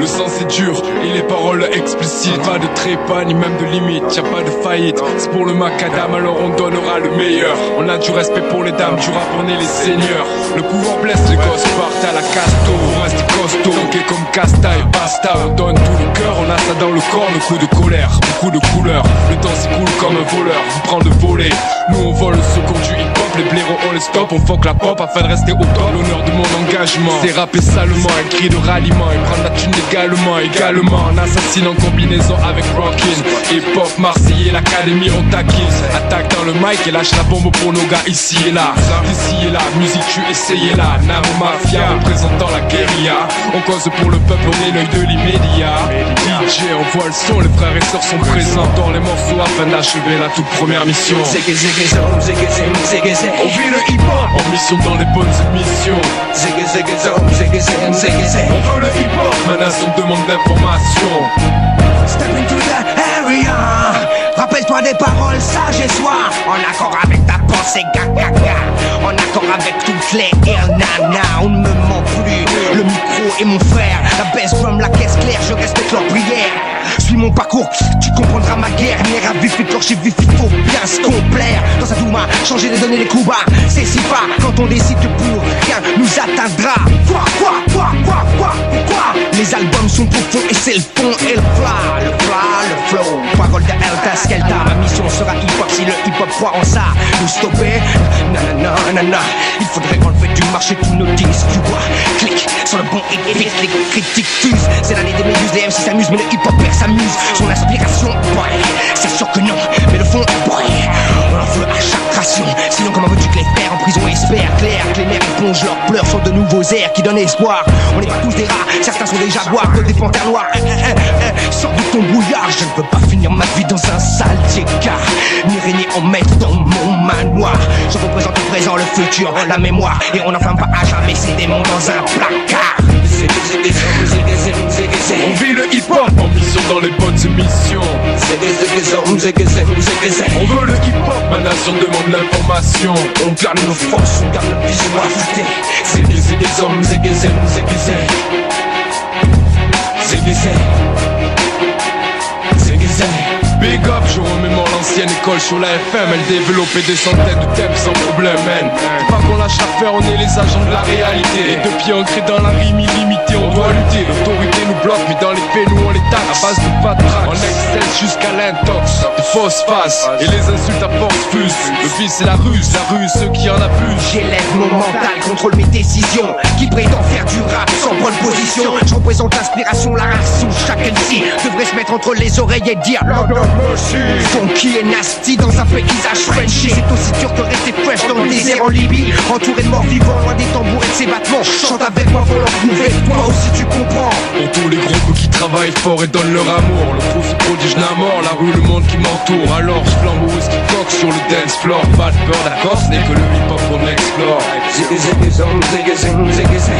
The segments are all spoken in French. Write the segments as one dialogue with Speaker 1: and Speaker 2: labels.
Speaker 1: Le sens est dur et les paroles explicites. Pas de trépas ni même de limite, y'a pas de faillite. C'est pour le macadam alors on donnera le meilleur. On a du respect pour les dames, du rap on est les seigneurs. Le pouvoir blesse, les gosses partent à la casto. On reste costaud, donc comme Casta et basta. On donne tout le cœur, on a ça dans le corps. Le coup de colère, beaucoup de couleurs. Le temps s'écoule comme un voleur, vous prend le volet. Nous on vole ce secours du hip-hop. Les blaireaux on les stoppe, on fuck la pop afin de rester au top. L'honneur de mon engagement, c'est rapper salement. Un cri de ralliement et prendre la thune également en assassin en combinaison avec Rockin'. Hip-hop marseillais, l'académie on taquine. Attaque dans le mic et lâche la bombe pour nos gars ici et là. Ici et là, musique tu essayes là. Navo Mafia, représentant la guérilla. On cause pour le peuple, on est l'œil de l'immédiat. DJ envoie le son, les frères et sœurs sont présents dans les morceaux afin d'achever la toute première mission. On vit le hip-hop en mission dans les bonnes émissions. On veut le hip-hop, ma nation demande d'informations.
Speaker 2: Step into the area. Rappelle-toi des paroles sages et sois en accord avec ta pensée, gaga. En accord avec toutes les nana. On ne me ment plus, le micro est mon frère. La baisse drum, la caisse claire, je respecte leur prière. Suis mon parcours, tu comprendras ma guerre. Nerf à vif, écorché vif, il faut bien se complaire. Dans sa douma, changer les données, les coups bas. C'est si pas quand on décide que plus rien nous atteindra. Quoi les albums sont profonds et c'est le fond et le flow. Parole de Elta Skelta. Ma mission sera hip-hop si le hip-hop croit en ça. Nous stopper, nanana. Il faudrait enlever du marché tous nos disques, tu vois. Clique sur le bon et vite, les critiques fusent. C'est l'année des méduses, les MC s'amusent, mais le hip-hop s'amuse. Son inspiration, boy, c'est sûr que non. Mais le fond, boy, on en veut à chaque ration. Sinon comment veux-tu que les frères en prison espèrent clair que les mères épongent leurs pleurs sur de nouveaux airs qui donnent espoir. On n'est pas tous des rats, certains sont des jaguars, que des panthères noires. Sors de ton brouillard, je ne veux pas finir ma vie dans un sale écart, ni régner en maître dans mon manoir. Je représente le présent, le futur, la mémoire, et on n'enferme pas à jamais ces démons dans un placard.
Speaker 1: On vit le hip-hop en mission dans les bonnes émissions. On veut le hip-hop, ma nation demande l'information.
Speaker 2: On garde nos forces, on garde le vision affûté.
Speaker 1: C'est des hommes, Big up, je remémore l'ancienne école sur la FM. Elle développait des centaines de thèmes sans problème, man. Faut pas qu'on lâche l'affaire, on est les agents de la réalité. Les deux pieds ancrés dans la rime illimitée, on doit lutter. L'autorité nous bloque, mais dans les faits, nous on les tape. À base de patraque, on excesse jusqu'à l'intox. De fausses faces, et les insultes à force fusent. Le vice c'est la ruse, ceux qui en abusent.
Speaker 2: J'élève mon mental, contrôle mes décisions. Qui prétend faire du rap sans bonne position. Je représente l'inspiration, la race où chaque MC devrait se mettre entre les oreilles et dire funky et nasty dans un paysage Frenchy. C'est aussi dur que rester fresh dans le désert en Libye. Entouré de morts vivants, loin des tambours et de ses battements. Chante avec moi pour leur prouver, toi aussi tu comprends.
Speaker 1: Pour tous les groupes qui travaillent fort et donnent leur amour. Le crew se prodige Namor, la rue, le monde qui m'entoure. Alors je flambe au whisky coq sur le dance floor. Pas de peur, d'accord, ce n'est que le hip-hop qu'on explore.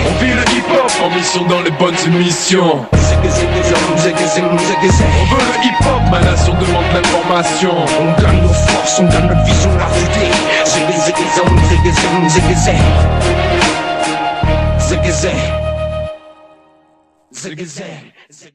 Speaker 1: On vit le hip-hop en mission dans les bonnes émissions. On veut le hip-hop, ma nation demande l'information.
Speaker 2: On gagne nos forces, on gagne notre vision affûtée. Zigazag.